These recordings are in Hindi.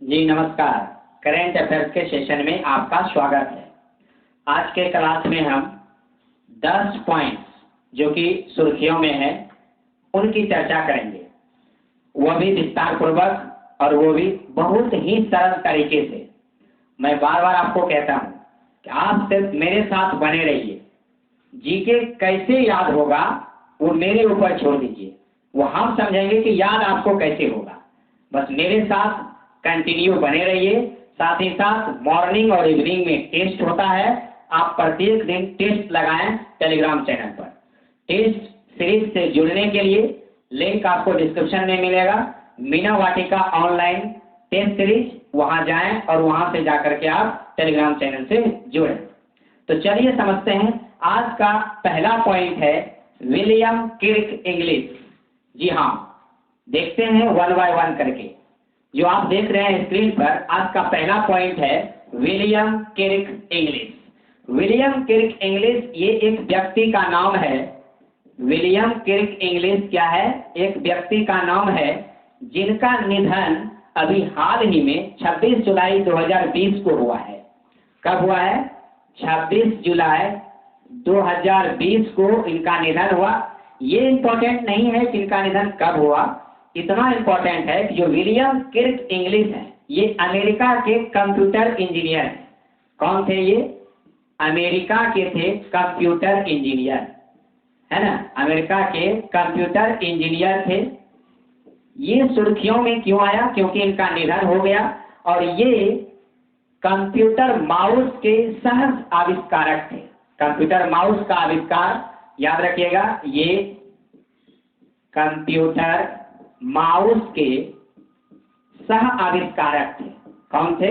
जी नमस्कार। करेंट अफेयर्स के सेशन में आपका स्वागत है। आज के क्लास में हम 10 पॉइंट्स जो कि सुर्खियों में है उनकी चर्चा करेंगे, वह भी विस्तार पूर्वक और वो भी बहुत ही सरल तरीके से। मैं बार बार आपको कहता हूँ कि आप सिर्फ मेरे साथ बने रहिए। जीके कैसे याद होगा वो मेरे ऊपर छोड़ दीजिए, वो हम समझेंगे कि याद आपको कैसे होगा। बस मेरे साथ कंटिन्यू बने रहिए। साथ ही साथ मॉर्निंग और इवनिंग में टेस्ट होता है, आप प्रत्येक दिन टेस्ट लगाएं टेलीग्राम चैनल पर। टेस्ट सीरीज से जुड़ने के लिए लिंक आपको डिस्क्रिप्शन में मिलेगा। मीना वाटिका ऑनलाइन टेस्ट सीरीज, वहां जाएं और वहां से जाकर के आप टेलीग्राम चैनल से जुड़ें। तो चलिए समझते हैं। आज का पहला पॉइंट है विलियम किर्क इंग्लिश। जी हाँ, देखते हैं वन बाय वन करके। जो आप देख रहे हैं स्क्रीन पर, आज का पहला पॉइंट है William Kirk English. William Kirk English ये एक व्यक्ति का नाम है। विलियम किर्क इंग्लिश क्या है? एक व्यक्ति का नाम है जिनका निधन अभी हाल ही में 26 जुलाई 2020 को हुआ है। कब हुआ है? 26 जुलाई 2020 को इनका निधन हुआ। ये इंपॉर्टेंट नहीं है कि इनका निधन कब हुआ, इतना इंपॉर्टेंट है कि जो विलियम किर्क इंग्लिश है ये अमेरिका के कंप्यूटर इंजीनियर हैं। कौन थे ये? अमेरिका के थे कंप्यूटर इंजीनियर, है ना। अमेरिका के कंप्यूटर इंजीनियर थे। ये सुर्खियों में क्यों आया? क्योंकि इनका निधन हो गया। और ये कंप्यूटर माउस के सह आविष्कारक थे। कंप्यूटर माउस का आविष्कार याद रखिएगा, ये कंप्यूटर माउस के सह आविष्कारक थे। कौन थे?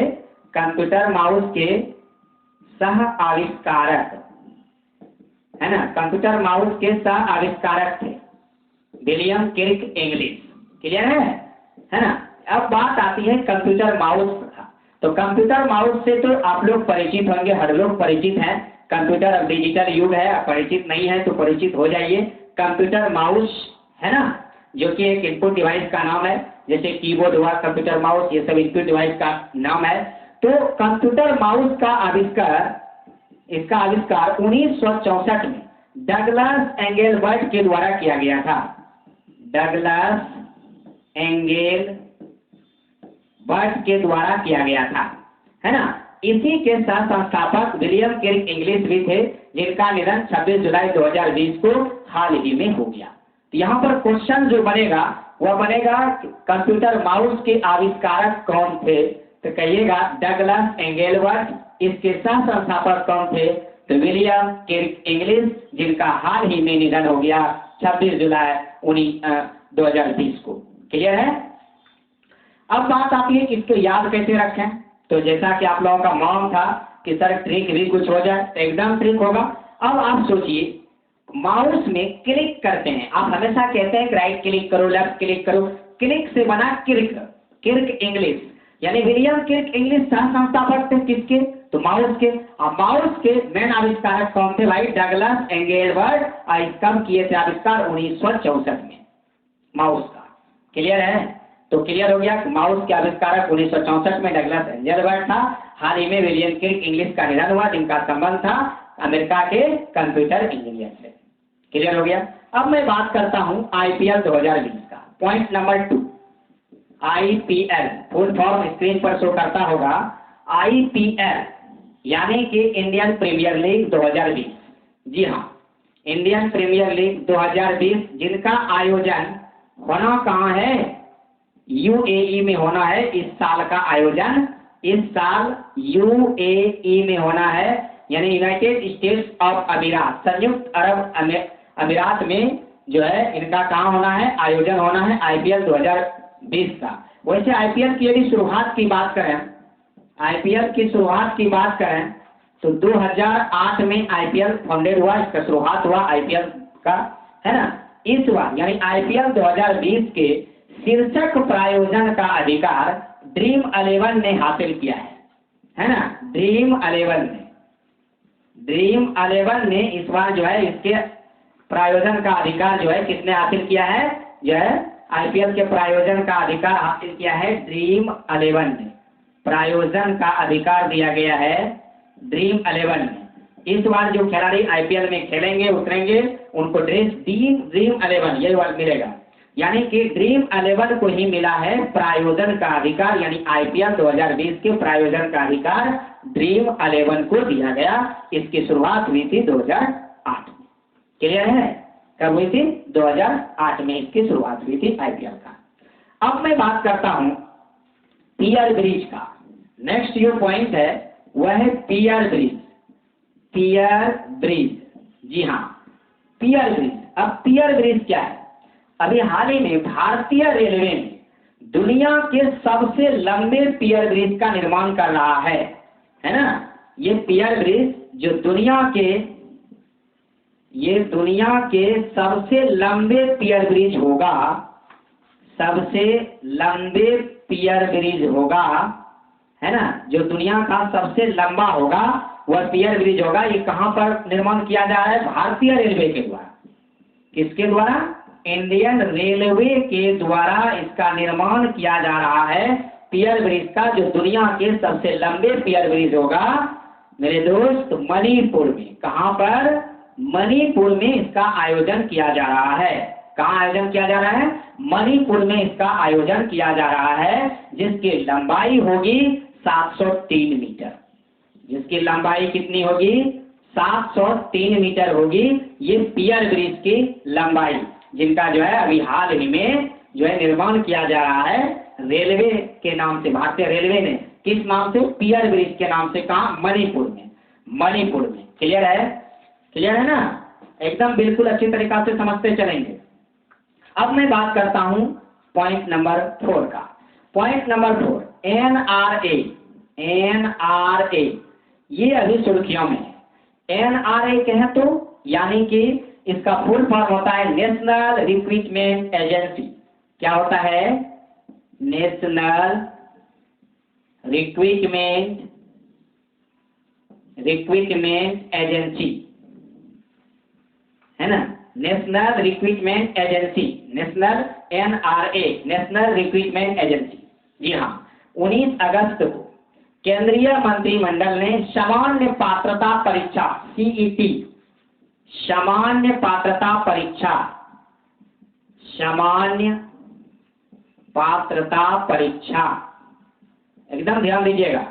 कंप्यूटर माउस के सह आविष्कारक, है ना। कंप्यूटर माउस के सह आविष्कारक थे विलियम किर्क इंग्लिश। क्लियर है ना। अब बात आती है कंप्यूटर माउस का। तो कंप्यूटर माउस से तो आप लोग परिचित होंगे, हर लोग परिचित हैं। कंप्यूटर अब डिजिटल युग है, परिचित नहीं है तो परिचित हो जाइए। कंप्यूटर माउस है ना, जो कि एक इनपुट डिवाइस का नाम है, जैसे कीबोर्ड हुआ, कंप्यूटर माउस, ये सब इनपुट डिवाइस का नाम है। तो कंप्यूटर माउस का आविष्कार, इसका आविष्कार 1964 में डगलस एंगलबर्ट के द्वारा किया गया था। डगलस एंगलबर्ट के द्वारा किया गया था, है ना। इसी के साथ संस्थापक विलियम किर्क इंग्लिश भी थे, जिनका निधन 26 जुलाई 2020 को हाल ही में हो गया। तो यहाँ पर क्वेश्चन जो बनेगा वह बनेगा कंप्यूटर माउस के आविष्कारक कौन थे? तो कहिएगा डगलस एंगलबर्ट। इसके सह संस्थापक कौन थे? तो विलियम किर्क इंग्लिश, जिनका हाल ही में निधन हो गया 26 जुलाई 2020 को। क्लियर है। अब बात आती है कि इसको याद कैसे रखें। तो जैसा कि आप लोगों का मांग था कि सर ट्रिक भी कुछ हो जाए, तो एकदम ट्रिक होगा। अब आप सोचिए, माउस में क्लिक करते हैं, आप हमेशा कहते हैं राइट क्लिक करो, लेफ्ट क्लिक करो। क्लिक से बना किर्क, किर्क इंग्लिश, यानी विलियम किर्क इंग्लिश सह संस्थापक थे किसके? तो माउस के। अब माउस के मेन आविष्कारक कौन थे भाई? Douglas Engelbart. कब किए थे आविष्कार? 1964 में माउस का। क्लियर है। तो क्लियर हो गया कि माउस के आविष्कारक 1964 में डगलस एंगलबर्ट था। हाल ही में विलियम किर्क इंग्लिश का निधन हुआ, जिनका संबंध था अमेरिका के कंप्यूटर इंजीनियर से। क्लियर हो गया। अब मैं बात करता हूं आईपीएल 2020 का। Point number 2, IPL full form screen पर शो करता होगा। आईपीएल यानी कि इंडियन प्रीमियर लीग 2020। जी हाँ, इंडियन प्रीमियर लीग 2020, जिनका आयोजन होना कहाँ है? यूएई में होना है। इस साल का आयोजन इस साल यूएई में होना है, यानी यूनाइटेड स्टेट्स ऑफ अमीरात, संयुक्त अरब अमीरात में जो है इनका कहाँ होना है? आयोजन होना है आईपीएल 2020 का। वैसे आईपीएल की यदि शुरुआत की बात करें, आईपीएल की शुरुआत की बात करें तो 2008 में आईपीएल फाउंडेड हुआ, इसका शुरुआत हुआ आईपीएल का, है ना। इस बार यानी आईपीएल 2020 के शीर्षक प्रायोजन का अधिकार ड्रीम 11 ने हासिल किया है ना। ड्रीम 11 ने इस बार जो है इसके प्रायोजन का अधिकार जो है किसने हासिल किया है? जो है आईपीएल के प्रायोजन का अधिकार हासिल किया है ड्रीम 11 ने। प्रायोजन का अधिकार दिया गया है ड्रीम 11 में। इस बार जो खिलाड़ी आईपीएल में खेलेंगे उतरेंगे उनको ड्रेस ड्रीम 11 ये वर्ड मिलेगा, यानी कि ड्रीम 11 को ही मिला है प्रायोजन का अधिकार, यानी आईपीएल 2020 के प्रायोजन का अधिकार ड्रीम 11 को दिया गया। इसकी शुरुआत हुई थी 2008 में। क्लियर है? कब हुई थी? 2008 में इसकी शुरुआत हुई थी आईपीएल का। अब मैं बात करता हूं पियर ब्रिज का। नेक्स्ट जो पॉइंट है वह है पियर ब्रिज। पियर ब्रिज, जी हाँ, पियर ब्रिज। अब पियर ब्रिज क्या है? अभी हाल ही में भारतीय रेलवे ने दुनिया के सबसे लंबे पियर ब्रिज का निर्माण कर रहा है ना। ये पियर ब्रिज जो दुनिया के सबसे लंबे पियर ब्रिज होगा, सबसे लंबे पियर ब्रिज होगा, है ना, जो दुनिया का सबसे लंबा होगा वह पियर ब्रिज होगा। ये कहां पर निर्माण किया जा रहा है? भारतीय रेलवे के द्वारा। किसके द्वारा? इंडियन रेलवे के द्वारा इसका निर्माण किया जा रहा है पियर ब्रिज का, जो दुनिया के सबसे लंबे पियर ब्रिज होगा मेरे दोस्त मणिपुर में। कहां पर? मणिपुर में इसका आयोजन किया जा रहा है। कहां आयोजन किया जा रहा है? मणिपुर में इसका आयोजन किया जा रहा है, जिसकी लंबाई होगी 703 मीटर। जिसकी लंबाई कितनी होगी? 703 मीटर होगी ये पियर ब्रिज की लंबाई, जिनका जो है अभी हाल ही में जो है निर्माण किया जा रहा है रेलवे के नाम से। भारतीय रेलवे ने किस नाम से? पियर ब्रिज के नाम से। कहा? मणिपुर में। मणिपुर में। क्लियर है? क्लियर है ना? एकदम बिल्कुल अच्छी तरीका से समझते चलेंगे। अब मैं बात करता हूं पॉइंट नंबर 4 का। Point number 4, NRA। NRA ये अभी सुर्खियों में है। NRA कहें तो यानी कि इसका फुल फॉर्म होता है नेशनल रिक्रूटमेंट एजेंसी। क्या होता है? नेशनल रिक्रूटमेंट एजेंसी, है ना। National recruitment agency, national NRA, national recruitment agency. जी हाँ, 19 अगस्त को केंद्रीय मंत्रिमंडल ने सामान्य पात्रता परीक्षा CET, सामान्य पात्रता परीक्षा, सामान्य पात्रता परीक्षा, एकदम ध्यान दीजिएगा।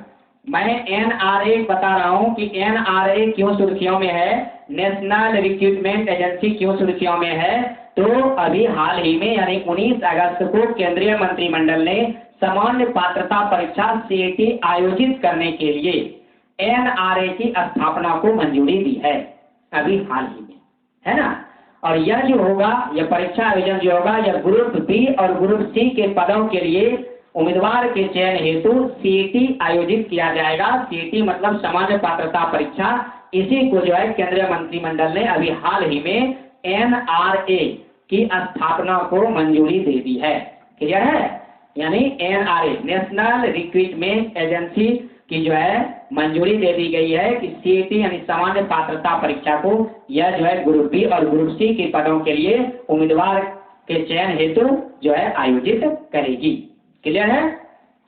मैं NRA बता रहा हूं कि NRA क्यों सुर्खियों में है, नेशनल रिक्रूटमेंट एजेंसी क्यों सुर्खियों में है। तो अभी हाल ही में यानी 19 अगस्त को केंद्रीय मंत्रिमंडल ने सामान्य पात्रता परीक्षा CET आयोजित करने के लिए NRA की स्थापना को मंजूरी दी है अभी हाल ही में, है ना। और यह जो होगा, यह परीक्षा आयोजन जो होगा, यह ग्रुप बी और ग्रुप सी के पदों के लिए उम्मीदवार के चयन हेतु CET आयोजित किया जाएगा। CET मतलब सामान्य पात्रता परीक्षा। इसी को जो है केंद्रीय मंत्रिमंडल ने अभी हाल ही में NRA की स्थापना को मंजूरी दे दी है। क्लियर है? यानी NRA, नेशनल रिक्रूटमेंट एजेंसी की जो है मंजूरी दे दी गई है कि CET यानी सामान्य पात्रता परीक्षा को यह जो है ग्रुप बी और ग्रुप सी के पदों के लिए उम्मीदवार के चयन हेतु जो है आयोजित करेगी। क्लियर है?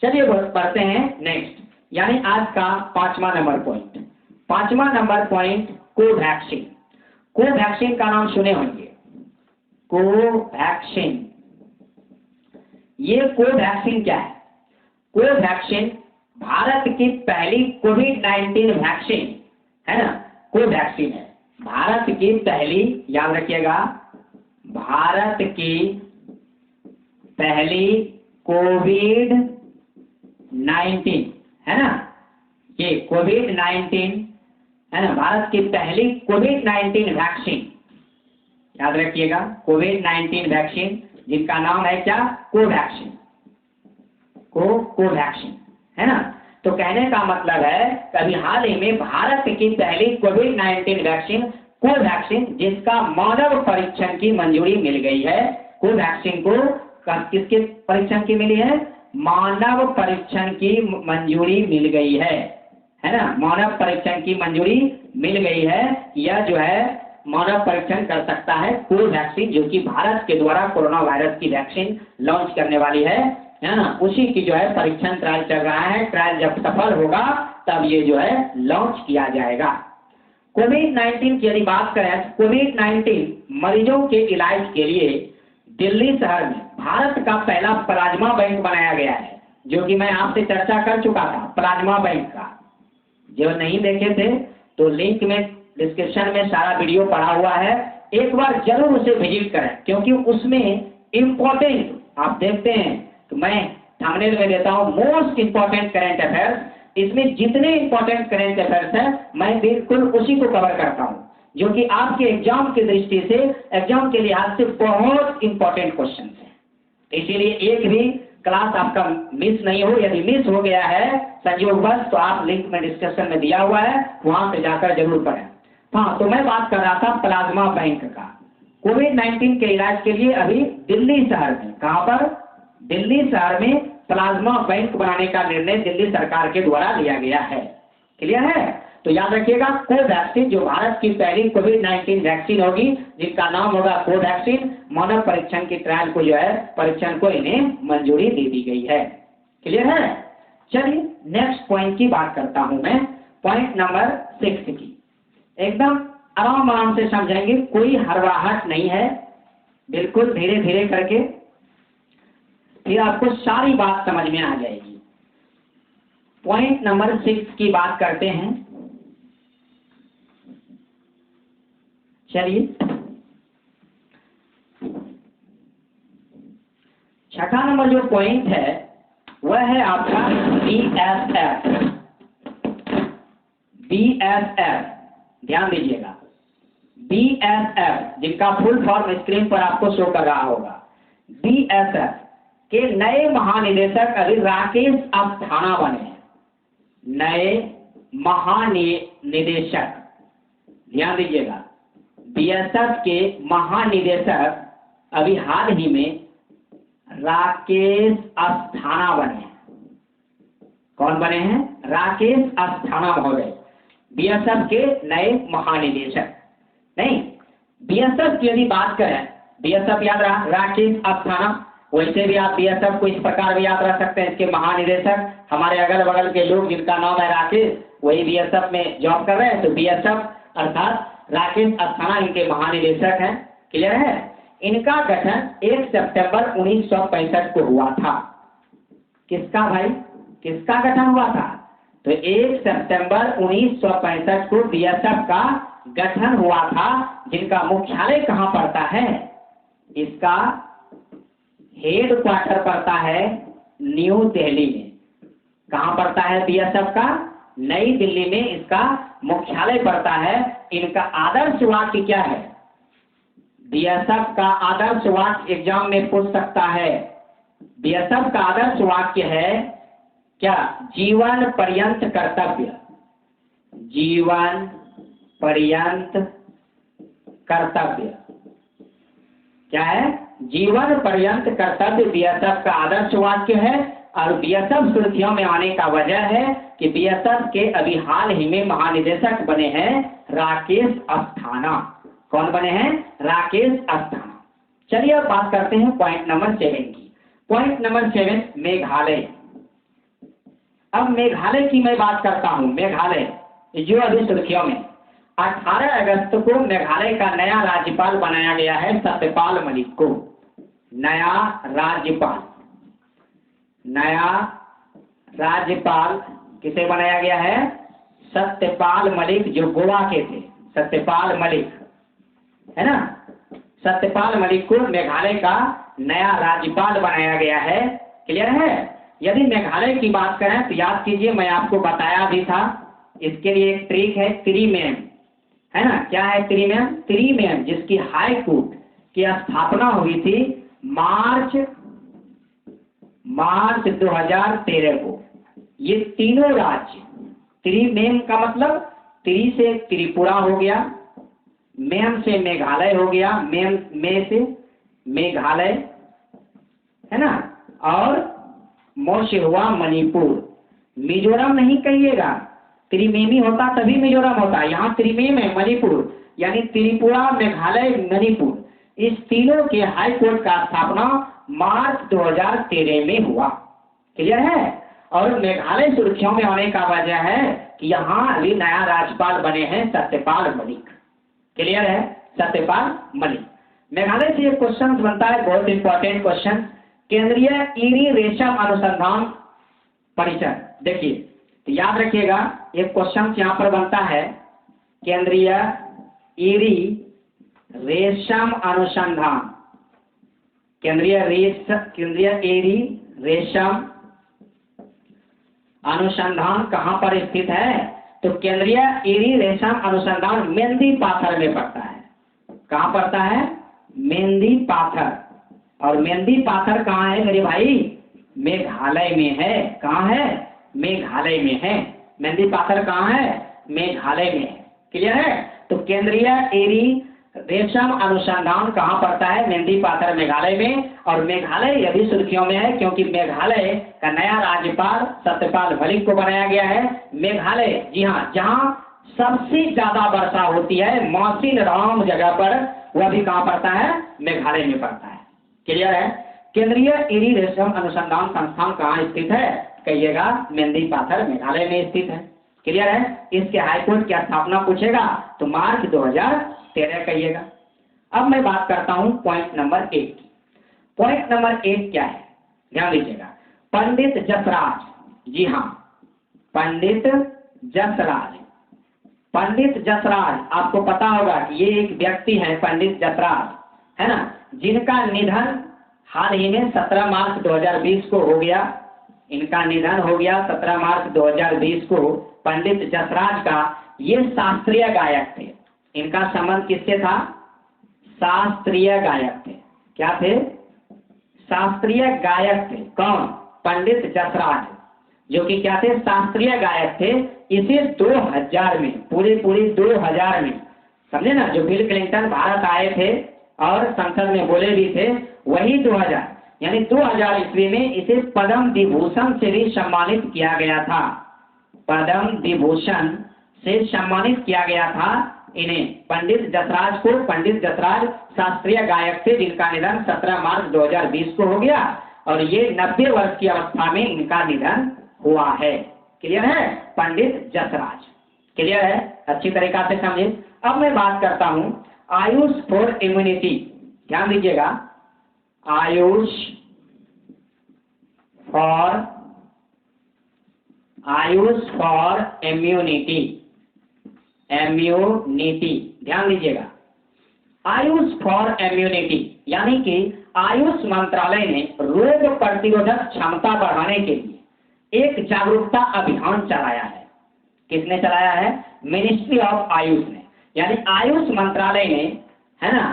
चलिए बढ़ते हैं नेक्स्ट, यानी आज का 5वां नंबर पॉइंट। 5वां नंबर पॉइंट कोवैक्सीन। कोवैक्सीन का नाम सुने होंगे, कोवैक्सीन। ये कोवैक्सीन क्या है? कोवैक्सीन भारत की पहली कोविड-19 वैक्सीन है ना, कोवैक्सीन है। भारत की पहली, याद रखिएगा, भारत की पहली कोविड-19 है ना, ये कोविड-19 है ना, भारत की पहली कोविड-19 वैक्सीन, याद रखिएगा, कोविड-19 वैक्सीन जिनका नाम है क्या? कोवैक्सीन। कोवैक्सीन, है ना। तो कहने का मतलब है कभी हाल ही में भारत की पहली कोविड-19 वैक्सीन कोवैक्सीन, जिसका मानव परीक्षण की मंजूरी मिल गई है। कोवैक्सीन को किसके परीक्षण की मिली है? मानव परीक्षण की मंजूरी मिल गई है ना, मानव परीक्षण की मंजूरी मिल गई है। यह जो है मानव परीक्षण कर सकता है कोवैक्सीन, जो कि भारत के द्वारा कोरोना वायरस की वैक्सीन लॉन्च करने वाली है। है ना, उसी की जो है परीक्षण ट्रायल चल रहा है। ट्रायल जब सफल होगा तब ये जो है लॉन्च किया जाएगा। कोविड-19 की यदि बात करें, कोविड-19 मरीजों के इलाज के लिए दिल्ली शहर में भारत का पहला प्लाज्मा बैंक बनाया गया है, जो कि मैं आपसे चर्चा कर चुका था प्लाज्मा बैंक का। जो नहीं देखे थे तो लिंक में डिस्क्रिप्शन में सारा वीडियो पड़ा हुआ है, एक बार जरूर उसे विजिट करें, क्योंकि उसमें इम्पोर्टेंट आप देखते हैं तो मैं थंबनेल में देता हूं मोस्ट इंपॉर्टेंट करंट अफेयर्स। इसमें जितने इंपॉर्टेंट करंट अफेयर्स हैं मैं बिल्कुल उसी को कवर करता हूं, जो कि आपके एग्जाम की दृष्टि से, एग्जाम के लिहाज से बहुत इंपॉर्टेंट क्वेश्चन है। इसीलिए एक भी क्लास आपका मिस नहीं हो। यदि मिस हो गया है संयोगवश तो आप लिंक में डिस्क्रिप्शन में दिया हुआ है, वहां पे जाकर जरूर पढ़ें। हाँ, तो मैं बात कर रहा था प्लाज्मा बैंक का। कोविड-19 के इलाज के लिए अभी दिल्ली शहर में, कहां पर, दिल्ली शहर में प्लाज्मा बैंक बनाने का निर्णय दिल्ली सरकार के द्वारा लिया गया है। क्लियर है? तो याद रखिएगा, कोवैक्सीन जो भारत की पहली कोविड-19 वैक्सीन होगी, जिसका नाम होगा कोवैक्सीन, मानव परीक्षण की ट्रायल को जो है परीक्षण को इन्हें मंजूरी दे दी गई है। क्लियर है? चलिए नेक्स्ट पॉइंट की बात करता हूं मैं, पॉइंट नंबर 6 की। एकदम आराम आराम से समझेंगे, कोई हड़बड़ाहट नहीं है, बिल्कुल धीरे धीरे करके फिर आपको सारी बात समझ में आ जाएगी। पॉइंट नंबर 6 की बात करते हैं। चलिए, छठा नंबर जो पॉइंट है वह है आपका BSF। BSF ध्यान दीजिएगा, BSF जिनका फुल फॉर्म स्क्रीन पर आपको शो कर रहा होगा। BSF के नए महानिदेशक अभी राकेश अस्थाना बने हैं। नए महानिदेशक, ध्यान दीजिएगा, BSF के महानिदेशक अभी हाल ही में राकेश अस्थाना बने हैं। कौन बने हैं? राकेश अस्थाना महोदय, BSF के नए महानिदेशक। नहीं, BSF की यदि बात करें, BSF याद रहा राकेश अस्थाना, वैसे भी आप BSF को इस प्रकार भी याद रख सकते हैं, इसके महानिदेशक हमारे अगल बगल के लोग जिनका नाम है राकेश, वही BSF में जॉब कर रहे हैं, तो BSF अर्थात राकेश अस्थाना इनके महानिदेशक हैं। क्लियर है? इनका गठन 1 सितंबर 1965 को हुआ था। किसका भाई, किसका गठन हुआ था? तो 1 सितंबर 1965 को BSF का गठन हुआ था, जिनका मुख्यालय कहां पड़ता है? इसका हेड क्वार्टर पड़ता है न्यू दिल्ली में। कहां पड़ता है BSF का? नई दिल्ली में इसका मुख्यालय पड़ता है। इनका आदर्श वाक्य क्या है? BSF का आदर्श वाक्य एग्जाम में पूछ सकता है। BSF का आदर्श वाक्य है क्या? जीवन पर्यंत कर्तव्य। जीवन पर्यंत कर्तव्य क्या है? जीवन पर्यंत कर्तव्य BSF का आदर्श वाक्य है। और BSF सुर्खियों में आने का वजह है कि BSF के अभी हाल ही में महानिदेशक बने हैं राकेश अस्थाना। कौन बने हैं? राकेश अस्थाना। चलिए अब बात करते हैं पॉइंट नंबर 7 की। Point number 7 Meghalaya. अब मेघालय की मैं बात करता हूं। मेघालय जो अभी सुर्खियों में, 18 अगस्त को मेघालय का नया राज्यपाल बनाया गया है सत्यपाल मलिक को। नया राज्यपाल, नया राज्यपाल किसे बनाया गया है? सत्यपाल मलिक, जो गोवा के थे, सत्यपाल मलिक है ना। सत्यपाल मलिक को मेघालय का नया राज्यपाल बनाया गया है। क्लियर है? यदि मेघालय की बात करें तो याद कीजिए, मैं आपको बताया भी था, इसके लिए एक ट्रिक है, त्रिमेम, है ना। क्या है त्रिमेम? त्रिमेम जिसकी हाई कोर्ट की स्थापना हुई थी मार्च 2013 को। ये तीनों राज्य, त्रिमेम का मतलब त्रि से त्रिपुरा हो गया, मेम से मेघालय हो गया, मे से मेघालय, है ना, और मो से हुआ मणिपुर। मिजोरम नहीं कहिएगा, त्रिमेमी होता तभी मिजोरम होता। यहाँ त्रिमेम है मणिपुर, यानी त्रिपुरा, मेघालय, मणिपुर। इस तीनों के हाई कोर्ट का स्थापना मार्च 2013 में हुआ। क्लियर है। और मेघालय सुर्खियों में होने का वजह है कि यहाँ अभी नया राज्यपाल बने हैं सत्यपाल मलिक। क्लियर है, सत्यपाल मलिक। मेघालय से एक क्वेश्चन बनता है, बहुत इंपॉर्टेंट क्वेश्चन, केंद्रीय ईरी रेशम अनुसंधान परिषद। देखिए तो याद रखिएगा, एक क्वेश्चन यहाँ पर बनता है, केंद्रीय ईरी रेशम अनुसंधान, केंद्रीय ईरी रेशम अनुसंधान कहाँ पर स्थित है? तो केंद्रीय ईरी रेशम अनुसंधान मेहंदी पाथर में पड़ता है। कहाँ पड़ता है? मेहंदी पाथर। और मेहंदी पाथर कहाँ है मेरे भाई? मेघालय में है। कहाँ है? मेघालय में है। मेहंदी पाथर कहाँ है? मेघालय में है। क्लियर है। तो केंद्रीय ईरी रेशम अनुसंधान कहाँ पड़ता है? मेहंदी पाथर, मेघालय में। और मेघालय अभी सुर्खियों में है क्योंकि मेघालय का नया राज्यपाल सत्यपाल मलिक को बनाया गया है। मेघालय, जी हाँ, जहाँ सबसे ज्यादा वर्षा होती है मौसिन राम जगह पर, वह भी कहाँ पड़ता है? मेघालय में पड़ता है। क्लियर है। केंद्रीय ईरी रेशम अनुसंधान संस्थान कहाँ स्थित है? कहिएगा मेहंदी पाथर, मेघालय में स्थित है। क्लियर है। इसके हाईकोर्ट की स्थापना पूछेगा तो मार्च 2013 कहिएगा। अब मैं बात करता हूं पॉइंट नंबर 1 की। पॉइंट नंबर 1 क्या है? ध्यान दीजिएगा, पंडित जसराज। जी हाँ, पंडित जसराज। पंडित जसराज, आपको पता होगा कि ये एक व्यक्ति है पंडित जसराज, है ना, जिनका निधन हाल ही में 17 मार्च 2020 को हो गया। इनका निधन हो गया 17 मार्च 2020 को। पंडित जसराज का ये शास्त्रीय गायक थे। इनका संबंध किससे था? शास्त्रीय गायक थे। क्या थे? शास्त्रीय गायक थे। कौन? पंडित जसराज, जो कि क्या थे? शास्त्रीय गायक थे। इसे 2000 में, पूरे 2000 में, समझे ना, जो बिल क्लिंटन भारत आए थे और संसद में बोले भी थे, वही 2000 यानी 2000 ईस्वी में इसे पद्म विभूषण से भी सम्मानित किया गया था। पद्म विभूषण से सम्मानित किया गया था इन्हें, पंडित जसराज को। पंडित जसराज शास्त्रीय गायक थे जिनका निधन 17 मार्च 2020 को हो गया और ये 90 वर्ष की अवस्था में इनका निधन हुआ है। क्लियर है। पंडित जसराज। क्लियर है, अच्छी तरीका से समझे। अब मैं बात करता हूं आयुष फॉर इम्यूनिटी। ध्यान दीजिएगा, आयुष फॉर इम्यूनिटी। इम्यूनिटी, ध्यान दीजिएगा, आयुष फॉर इम्यूनिटी यानी कि आयुष मंत्रालय ने रोग प्रतिरोधक क्षमता बढ़ाने के लिए एक जागरूकता अभियान चलाया है। किसने चलाया है? मिनिस्ट्री ऑफ आयुष ने, यानी आयुष मंत्रालय ने, है ना,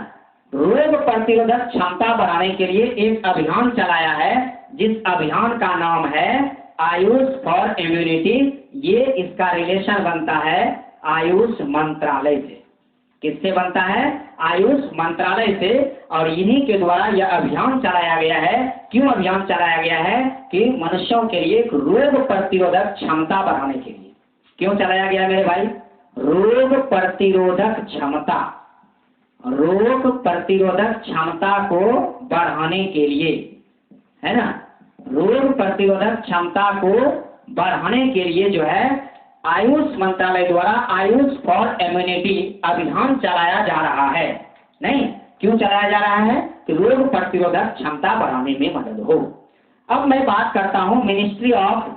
रोग प्रतिरोधक क्षमता बढ़ाने के लिए एक अभियान चलाया है, जिस अभियान का नाम है आयुष फॉर इम्यूनिटी। ये इसका रिलेशन बनता है आयुष मंत्रालय से। किससे बनता है? आयुष मंत्रालय से। और इन्हीं के द्वारा यह अभियान चलाया गया है। क्यों अभियान चलाया गया है? कि मनुष्यों के लिए एक रोग प्रतिरोधक क्षमता बढ़ाने के लिए। क्यों चलाया गया मेरे भाई? रोग प्रतिरोधक क्षमता, रोग प्रतिरोधक क्षमता को बढ़ाने के लिए, है ना, रोग प्रतिरोधक क्षमता को बढ़ाने के लिए जो है आयुष मंत्रालय द्वारा आयुष फॉर इम्यूनिटी अभियान चलाया जा रहा है। नहीं, क्यों चलाया जा रहा है? कि रोग प्रतिरोधक क्षमता बढ़ाने में मदद हो। अब मैं बात करता हूं मिनिस्ट्री ऑफ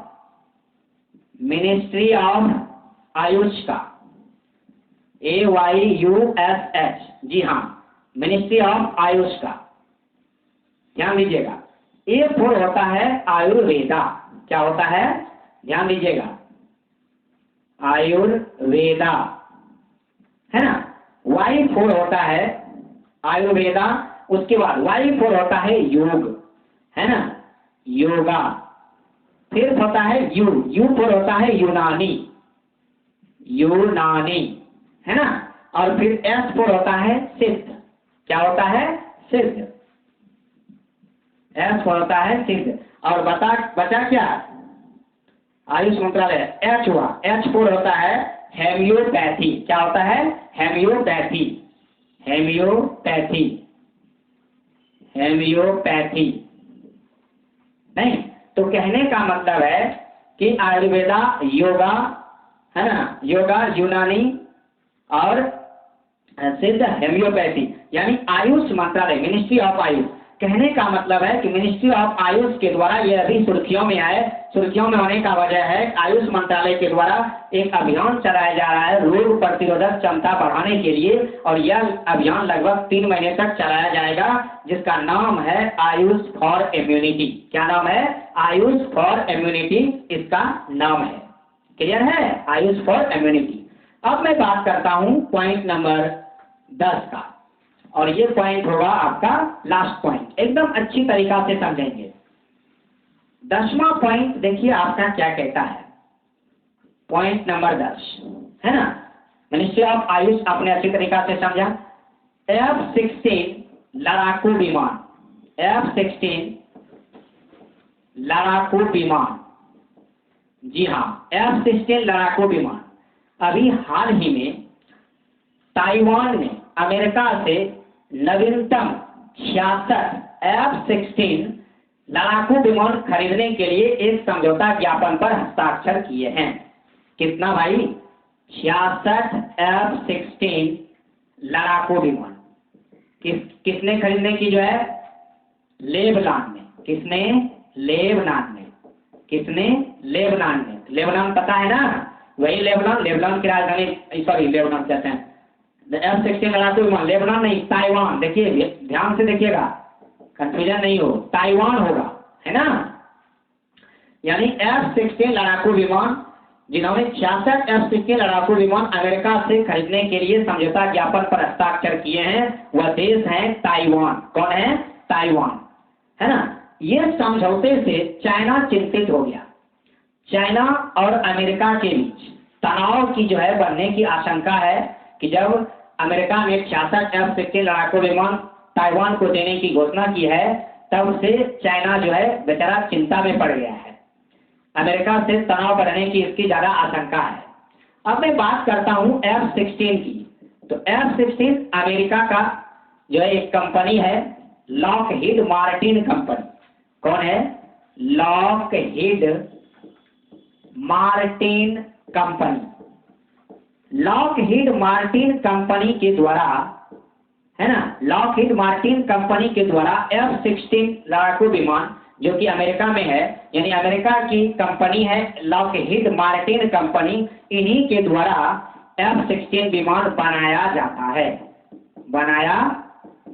आयुष का, AYUSH। जी हाँ, मिनिस्ट्री ऑफ आयुष का। ध्यान दीजिएगा, A4 होता है आयुर्वेदा। क्या होता है? ध्यान दीजिएगा, आयुर्वेदा, है ना। Y4 होता है आयुर्वेदा। उसके बाद Y4 होता है योग, है ना, योगा। फिर होता है U4 होता है यूनानी, है ना। और फिर S4 होता है सिद्ध। क्या होता है? सिद्ध। S4 होता है सिद्ध। और बचा क्या? आयुष मंत्रालय H हुआ। H4 होता है हेमियोपैथी। क्या होता है? हेमियोपैथी। नहीं। तो कहने का मतलब है कि आयुर्वेदा, योगा, है ना, योगा, यूनानी और सिद्ध, होम्योपैथी, यानी आयुष मंत्रालय, मिनिस्ट्री ऑफ आयुष। कहने का मतलब है कि मिनिस्ट्री ऑफ आयुष के द्वारा ये अभी सुर्खियों में आए। सुर्खियों में होने का वजह है आयुष मंत्रालय के द्वारा एक अभियान चलाया जा रहा है रोग प्रतिरोधक क्षमता बढ़ाने के लिए, और यह अभियान लगभग 3 महीने तक चलाया जाएगा, जिसका नाम है आयुष फॉर इम्यूनिटी। क्या नाम है? आयुष फॉर इम्यूनिटी इसका नाम है। क्लियर है? Ayush for immunity. अब मैं बात करता हूं पॉइंट नंबर 10 का, और ये पॉइंट होगा आपका लास्ट पॉइंट। एकदम अच्छी तरीका से समझेंगे। 10वां पॉइंट देखिए आपका क्या कहता है। पॉइंट नंबर 10 है ना, मिनिस्ट्री ऑफ आयुष आपने अच्छी तरीका से समझा। F-16 लड़ाकू विमान, F-16 लड़ाकू विमान, जी हाँ, F-16 लड़ाकू विमान अभी हाल ही में ताइवान ने अमेरिका से नवीनतम 66 F-16 लड़ाकू विमान खरीदने के लिए एक समझौता ज्ञापन पर हस्ताक्षर किए हैं। कितना भाई? 66 F-16 लड़ाकू विमान किसने खरीदने की जो है? लेबनान में। किसने? लेबनान में। किसने? लेबनान में। लेबनान पता है ना, वही लेबनान, लेबनान की राजधानी, सॉरी लेबनान कहते हैं। F-16 लड़ाकू विमान लेबनान नहीं, ताइवान। देखिए ध्यान से देखिएगा, कंफ्यूजन नहीं हो, ताइवान होगा, है ना। यानी F-16 लड़ाकू विमान, जिन्होंने 66 F-16 लड़ाकू विमान अमेरिका से खरीदने के लिए समझौता ज्ञापन पर हस्ताक्षर किए हैं, वह देश है ताइवान। कौन है? ताइवान, है ना। ये समझौते से चाइना चिंतित हो गया। चाइना और अमेरिका के बीच तनाव की जो है बढ़ने की आशंका है कि जब अमेरिका ने 66 F-16 लड़ाकू विमान ताइवान को देने की घोषणा की है, तब से चाइना जो है बेचारा चिंता में पड़ गया है। अमेरिका से तनाव बढ़ने की इसकी ज्यादा आशंका है। अब मैं बात करता हूं F-16 की। तो F-16 अमेरिका का जो है एक कंपनी है, लॉकहीड मार्टिन कंपनी। कौन है? Lockheed Martin company. Lockheed Martin company के द्वारा, है ना, लॉकहीड मार्टिन कंपनी के द्वारा F-16 लड़ाकू विमान जो कि अमेरिका में है, यानी अमेरिका की कंपनी है लॉकहीड मार्टिन कंपनी, इन्हीं के द्वारा F-16 विमान बनाया जाता है। बनाया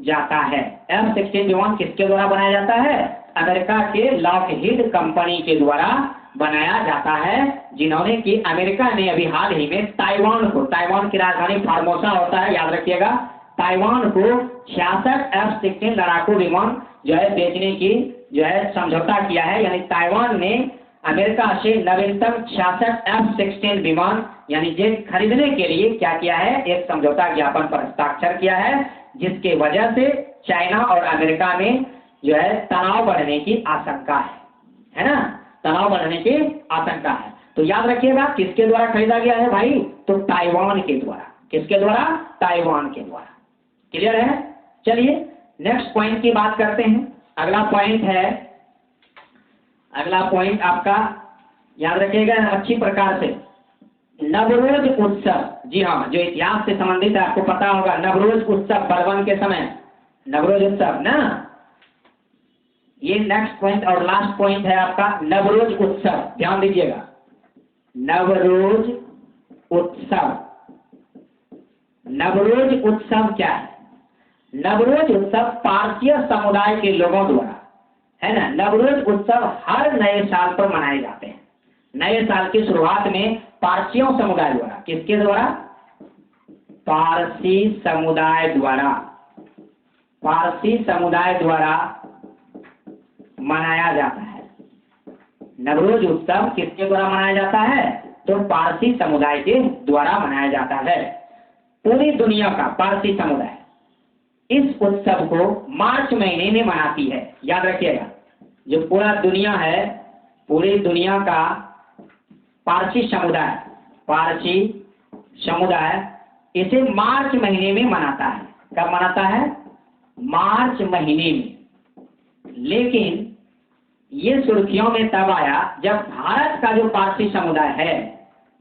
जाता है। F-16 विमान किसके द्वारा बनाया जाता है? अमेरिका के लॉकहीड कंपनी के द्वारा बनाया जाता है, जिन्होंने कि अमेरिका ने अभी हाल ही में ताइवान को, ताइवान की राजधानी फार्मोसा होता है, याद रखिएगा, ताइवान को 66 F-16 लड़ाकू विमान जो है बेचने की जो है समझौता किया है। यानी ताइवान ने अमेरिका से नवीनतम 66 F-16 विमान यानी जेट खरीदने के लिए क्या किया है? एक समझौता ज्ञापन पर हस्ताक्षर किया है, जिसके वजह से चाइना और अमेरिका में जो है तनाव बढ़ने की आशंका है ना, तनाव बढ़ने की आशंका है। तो याद रखिएगा किसके द्वारा खरीदा गया है भाई? तो ताइवान के द्वारा। किसके द्वारा? ताइवान के द्वारा। क्लियर है? चलिए नेक्स्ट पॉइंट की बात करते हैं। अगला पॉइंट है, अगला पॉइंट आपका याद रखिएगा अच्छी प्रकार से, नवरोज उत्सव। जी हाँ, जो इतिहास से संबंधित है, आपको पता होगा नवरोज उत्सव, बलवन के समय नवरोज उत्सव ना। ये नेक्स्ट पॉइंट और लास्ट पॉइंट है आपका नवरोज उत्सव। ध्यान दीजिएगा, नवरोज उत्सव। नवरोज उत्सव क्या है? नवरोज उत्सव पारसीय समुदाय के लोगों द्वारा, है ना, नवरोज उत्सव हर नए साल पर मनाए जाते हैं। नए साल की शुरुआत में पारसियों समुदाय द्वारा, किसके द्वारा? पारसी समुदाय द्वारा, पारसी समुदाय द्वारा मनाया जाता है। नवरोज उत्सव किसके द्वारा मनाया जाता है? तो पारसी समुदाय के द्वारा मनाया जाता है। पूरी दुनिया का पारसी समुदाय इस उत्सव को मार्च महीने में मनाती है। याद रखिएगा, जो पूरा दुनिया है, पूरी दुनिया का पारसी समुदाय, पारसी समुदाय इसे मार्च महीने में मनाता है। कब मनाता है? मार्च महीने में। लेकिन ये सुर्खियों में तब आया जब भारत का जो पारसी समुदाय है,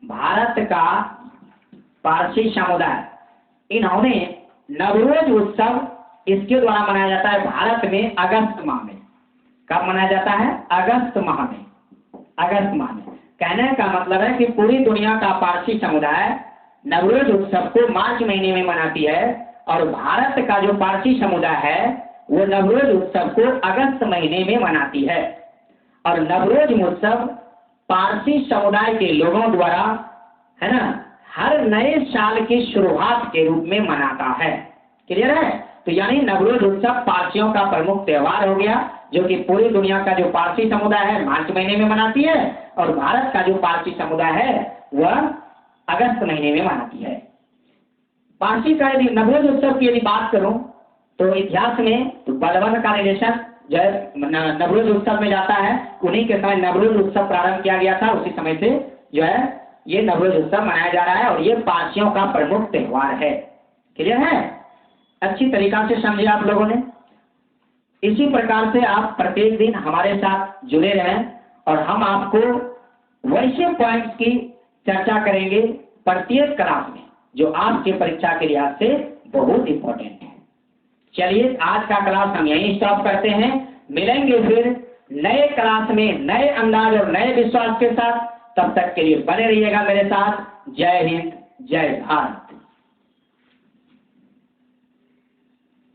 भारत का पारसी समुदाय, इन्होंने नवरोज उत्सव इसके द्वारा मनाया जाता है भारत में अगस्त माह में। कब मनाया जाता है? अगस्त माह में। अगस्त माह में। कहने का मतलब है कि पूरी दुनिया का पारसी समुदाय नवरोज उत्सव को मार्च महीने में मनाती है और भारत का जो पारसी समुदाय है वो नवरोज उत्सव को अगस्त महीने में मनाती है। और नवरोज उत्सव पारसी समुदाय के लोगों द्वारा, है ना, हर नए साल की शुरुआत के रूप में मनाता है। क्लियर है? तो यानी नवरोज उत्सव पारसियों का प्रमुख त्योहार हो गया, जो कि पूरी दुनिया का जो पारसी समुदाय है मार्च महीने में मनाती है और भारत का जो पारसी समुदाय है वह अगस्त महीने में मनाती है। पारसी का यदि नवरोज उत्सव की यदि बात करूं तो इतिहास में तो बलबन का रिलेशन जो है नवरोज उत्सव में जाता है। उन्हीं के समय नवरोज उत्सव प्रारंभ किया गया था, उसी समय से जो है ये नवरोज उत्सव मनाया जा रहा है और ये पारसियों का प्रमुख त्योहार है। क्लियर है? अच्छी तरीका से समझे आप लोगों ने। इसी प्रकार से आप प्रत्येक दिन हमारे साथ जुड़े रहें और हम आपको वैसे पॉइंट्स की चर्चा करेंगे प्रत्येक क्लास में जो आपके परीक्षा के लिहाज से बहुत इंपॉर्टेंट है। चलिए आज का क्लास हम यहीं स्टॉप करते हैं। मिलेंगे फिर नए क्लास में नए अंदाज और नए विश्वास के साथ। तब तक के लिए बने रहिएगा मेरे साथ। जय हिंद, जय भारत।